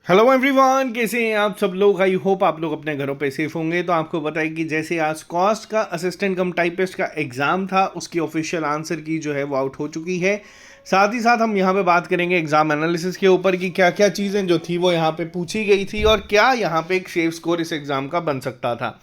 Hello everyone, कैसे हैं आप सब लोग। आई होप आप लोग अपने घरों पे सेफ होंगे। तो आपको बताया कि जैसे आज कॉस्ट का असिस्टेंट कम टाइपिस्ट का एग्ज़ाम था, उसकी ऑफिशियल आंसर की जो है वो आउट हो चुकी है। साथ ही साथ हम यहाँ पे बात करेंगे एग्ज़ाम एनालिसिस के ऊपर कि क्या क्या चीज़ें जो थी वो यहाँ पे पूछी गई थी और क्या यहाँ पे एक सेफ स्कोर इस एग्ज़ाम का बन सकता था।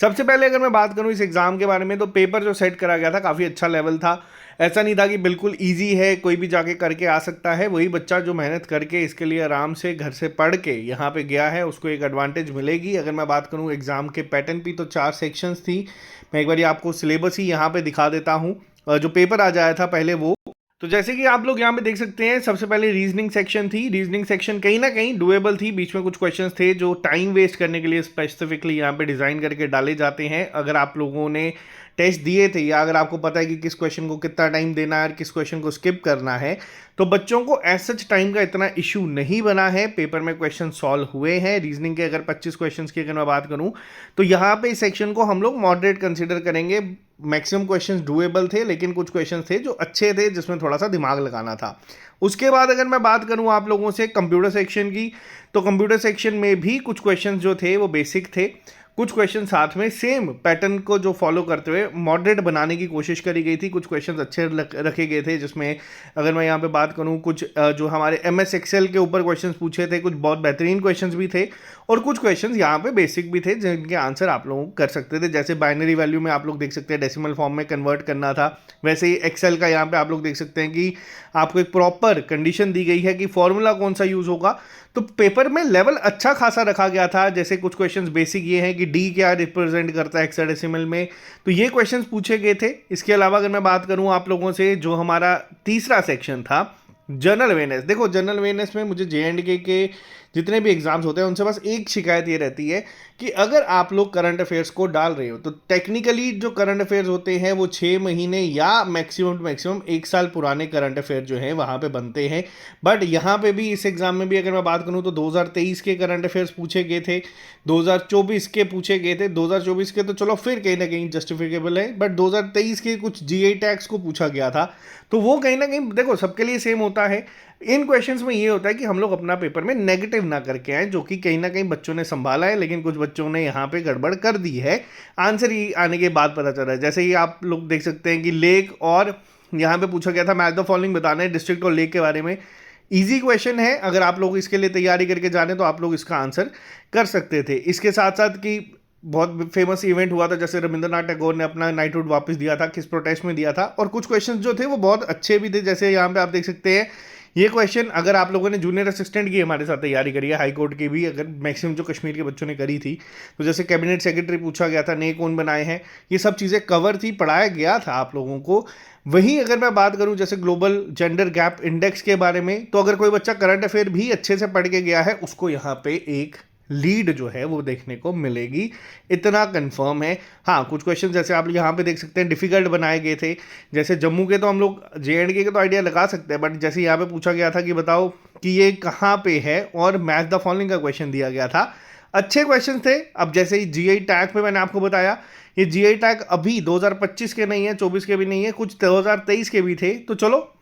सबसे पहले अगर मैं बात करूँ इस एग्ज़ाम के बारे में, तो पेपर जो सेट करा गया था काफ़ी अच्छा लेवल था। ऐसा नहीं था कि बिल्कुल इजी है, कोई भी जाके करके आ सकता है। वही बच्चा जो मेहनत करके इसके लिए आराम से घर से पढ़ के यहाँ पे गया है, उसको एक एडवांटेज मिलेगी। अगर मैं बात करूँ एग्ज़ाम के पैटर्न की, तो 4 सेक्शंस थी। मैं एक बार आपको सिलेबस ही यहाँ पे दिखा देता हूँ। जो पेपर आ जाया था पहले वो, तो जैसे कि आप लोग यहाँ पे देख सकते हैं, सबसे पहले रीजनिंग सेक्शन थी। रीजनिंग सेक्शन कहीं ना कहीं डुएबल थी। बीच में कुछ क्वेश्चंस थे जो टाइम वेस्ट करने के लिए स्पेसिफिकली यहाँ पे डिज़ाइन करके डाले जाते हैं। अगर आप लोगों ने टेस्ट दिए थे या अगर आपको पता है कि किस क्वेश्चन को कितना टाइम देना है और किस क्वेश्चन को स्किप करना है, तो बच्चों को एज सच टाइम का इतना इशू नहीं बना है। पेपर में क्वेश्चन सॉल्व हुए हैं। रीजनिंग के अगर 25 क्वेश्चंस की अगर मैं बात करूं, तो यहाँ पे इस सेक्शन को हम लोग मॉडरेट कंसिडर करेंगे। मैक्सिमम क्वेश्चंस डुएबल थे, लेकिन कुछ क्वेश्चंस थे जो अच्छे थे, जिसमें थोड़ा सा दिमाग लगाना था। उसके बाद अगर मैं बात करूं आप लोगों से कंप्यूटर सेक्शन की, तो कंप्यूटर सेक्शन में भी कुछ क्वेश्चंस जो थे वो बेसिक थे। कुछ क्वेश्चन साथ में सेम पैटर्न को जो फॉलो करते हुए मॉडरेट बनाने की कोशिश करी गई थी। कुछ क्वेश्चंस अच्छे रखे गए थे, जिसमें अगर मैं यहाँ पे बात करूँ, कुछ जो हमारे MS एक्सेल के ऊपर क्वेश्चंस पूछे थे, कुछ बहुत बेहतरीन क्वेश्चंस भी थे और कुछ क्वेश्चंस यहाँ पे बेसिक भी थे जिनके आंसर आप लोग कर सकते थे। जैसे बाइनरी वैल्यू में आप लोग देख सकते हैं डेसिमल फॉर्म में कन्वर्ट करना था। वैसे ही एक्सेल का यहाँ पे आप लोग देख सकते हैं कि आपको एक प्रॉपर कंडीशन दी गई है कि फॉर्मूला कौन सा यूज़ होगा। तो पेपर में लेवल अच्छा खासा रखा गया था। जैसे कुछ क्वेश्चंस बेसिक ये हैं कि डी क्या रिप्रेजेंट करता है हेक्साडेसिमल में, तो ये क्वेश्चंस पूछे गए थे। इसके अलावा अगर मैं बात करूं आप लोगों से, जो हमारा तीसरा सेक्शन था जनरल अवेयरनेस। देखो, जनरल अवेयरनेस में मुझे JNK के जितने भी एग्जाम्स होते हैं उनसे बस एक शिकायत ये रहती है कि अगर आप लोग करंट अफेयर्स को डाल रहे हो, तो टेक्निकली जो करंट अफेयर्स होते हैं वो 6 महीने या मैक्सिमम टू मैक्सिमम 1 साल पुराने करंट अफेयर जो हैं वहाँ पे बनते हैं। बट यहाँ पे भी इस एग्जाम में भी अगर मैं बात करूँ, तो 2023 के करंट अफेयर्स पूछे गए थे, 2024 के पूछे गए थे। 2024 के तो चलो फिर कहीं ना कहीं जस्टिफिकेबल है, बट 2023 के कुछ GI टैक्स को पूछा गया था। तो वो कहीं ना कहीं देखो सबके लिए सेम होता है। इन क्वेश्चंस में ये होता है कि हम लोग अपना पेपर में नेगेटिव ना करके आए, जो कि कहीं ना कहीं बच्चों ने संभाला है, लेकिन कुछ बच्चों ने यहाँ पे गड़बड़ कर दी है। आंसर ही आने के बाद पता चल रहा है। जैसे ही आप लोग देख सकते हैं कि लेक, और यहाँ पे पूछा गया था मैच द फॉलोइंग बताना है डिस्ट्रिक्ट और लेक के बारे में। इजी क्वेश्चन है, अगर आप लोग इसके लिए तैयारी करके जाने तो आप लोग इसका आंसर कर सकते थे। इसके साथ साथ कि बहुत फेमस इवेंट हुआ था, जैसे रविंद्रनाथ टैगोर ने अपना नाइटहुड वापस दिया था, किस प्रोटेस्ट में दिया था, और कुछ क्वेश्चंस जो थे वो बहुत अच्छे भी थे। जैसे यहाँ पे आप देख सकते हैं ये क्वेश्चन, अगर आप लोगों ने जूनियर असिस्टेंट की हमारे साथ तैयारी करी है, हाई कोर्ट की भी अगर मैक्सिमम जो कश्मीर के बच्चों ने करी थी, तो जैसे कैबिनेट सेक्रेटरी पूछा गया था, नए कौन बनाए हैं, ये सब चीज़ें कवर थी, पढ़ाया गया था आप लोगों को। वहीं अगर मैं बात करूं जैसे ग्लोबल जेंडर गैप इंडेक्स के बारे में, तो अगर कोई बच्चा करंट अफेयर भी अच्छे से पढ़ के गया है, उसको यहाँ पे एक लीड जो है वो देखने को मिलेगी, इतना कंफर्म है। हाँ, कुछ क्वेश्चन जैसे आप यहाँ पे देख सकते हैं डिफिकल्ट बनाए गए थे। जैसे जम्मू के तो हम लोग JNK के तो आइडिया लगा सकते हैं, बट जैसे यहाँ पे पूछा गया था कि बताओ कि ये कहाँ पे है, और मैच द फॉलोइंग का क्वेश्चन दिया गया था। अच्छे क्वेश्चन थे। अब जैसे ही GI टैग पे मैंने आपको बताया, ये GI टैग अभी 2025 के नहीं है, 24 के भी नहीं है, कुछ 2023 के भी थे। तो चलो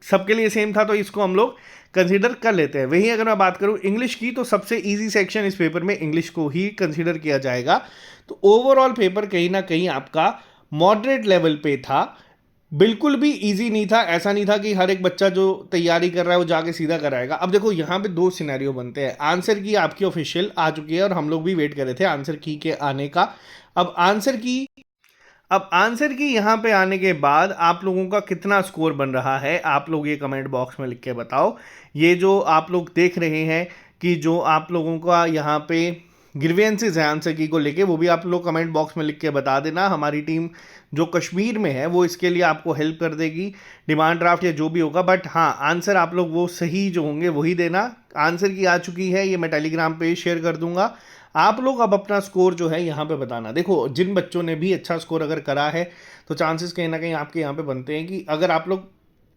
सबके लिए सेम था, तो इसको हम लोग कंसीडर कर लेते हैं। वहीं अगर मैं बात करूं इंग्लिश की, तो सबसे इजी सेक्शन इस पेपर में इंग्लिश को ही कंसीडर किया जाएगा। तो ओवरऑल पेपर कहीं ना कहीं आपका मॉडरेट लेवल पे था, बिल्कुल भी इजी नहीं था। ऐसा नहीं था कि हर एक बच्चा जो तैयारी कर रहा है वो जाके सीधा कराएगा। अब देखो यहाँ पे 2 सिनेरियो बनते हैं। आंसर की आपकी ऑफिशियल आ चुकी है और हम लोग भी वेट कर रहे थे आंसर की के आने का। अब आंसर की यहाँ पे आने के बाद आप लोगों का कितना स्कोर बन रहा है, आप लोग ये कमेंट बॉक्स में लिख के बताओ। ये जो आप लोग देख रहे हैं कि जो आप लोगों का यहाँ पे ग्रीवेंसेस है आंसर की को लेके, वो भी आप लोग कमेंट बॉक्स में लिख के बता देना। हमारी टीम जो कश्मीर में है वो इसके लिए आपको हेल्प कर देगी, डिमांड ड्राफ्ट या जो भी होगा। बट हाँ, आंसर आप लोग वो सही जो होंगे वही देना। आंसर की आ चुकी है, ये मैं टेलीग्राम पे शेयर कर दूंगा। आप लोग अब अपना स्कोर जो है यहाँ पे बताना। देखो, जिन बच्चों ने भी अच्छा स्कोर अगर करा है, तो चांसेस कहीं ना कहीं आपके यहाँ पे बनते हैं कि अगर आप लोग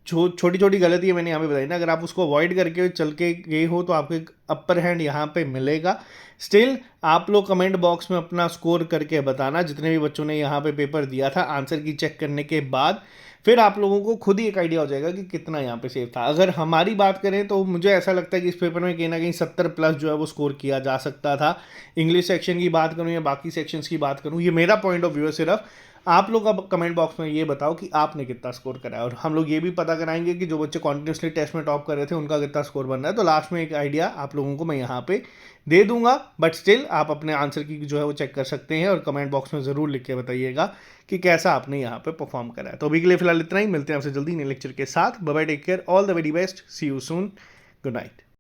छोटी छोटी गलती है मैंने यहाँ पे बताई ना, अगर आप उसको अवॉइड करके चल के गए हो, तो आपको एक अपर हैंड यहाँ पे मिलेगा। स्टिल आप लोग कमेंट बॉक्स में अपना स्कोर करके बताना, जितने भी बच्चों ने यहाँ पे पेपर दिया था आंसर की चेक करने के बाद। फिर आप लोगों को खुद ही एक आइडिया हो जाएगा कि कितना यहाँ पे सेफ था। अगर हमारी बात करें तो मुझे ऐसा लगता है कि इस पेपर में कहीं ना कहीं 70+ जो है वो स्कोर किया जा सकता था। इंग्लिश सेक्शन की बात करूँ या बाकी सेक्शंस की बात करूँ, ये मेरा पॉइंट ऑफ व्यू है सिर्फ। आप लोग अब कमेंट बॉक्स में ये बताओ कि आपने कितना स्कोर करा है, और हम लोग ये भी पता कराएंगे कि जो बच्चे कॉन्टिन्यूसली टेस्ट में टॉप कर रहे थे उनका कितना स्कोर बन रहा है। तो लास्ट में एक आइडिया आप लोगों को मैं यहाँ पे दे दूंगा, बट स्टिल आप अपने आंसर की जो है वो चेक कर सकते हैं और कमेंट बॉक्स में ज़रूर लिख के बताइएगा कि कैसा आपने यहाँ पे परफॉर्म करा है। तो अभी के लिए फिलहाल इतना ही, मिलते हैं आपसे जल्दी नए लेक्चर के साथ। Bye bye, take care, all the very best, see you soon, good night.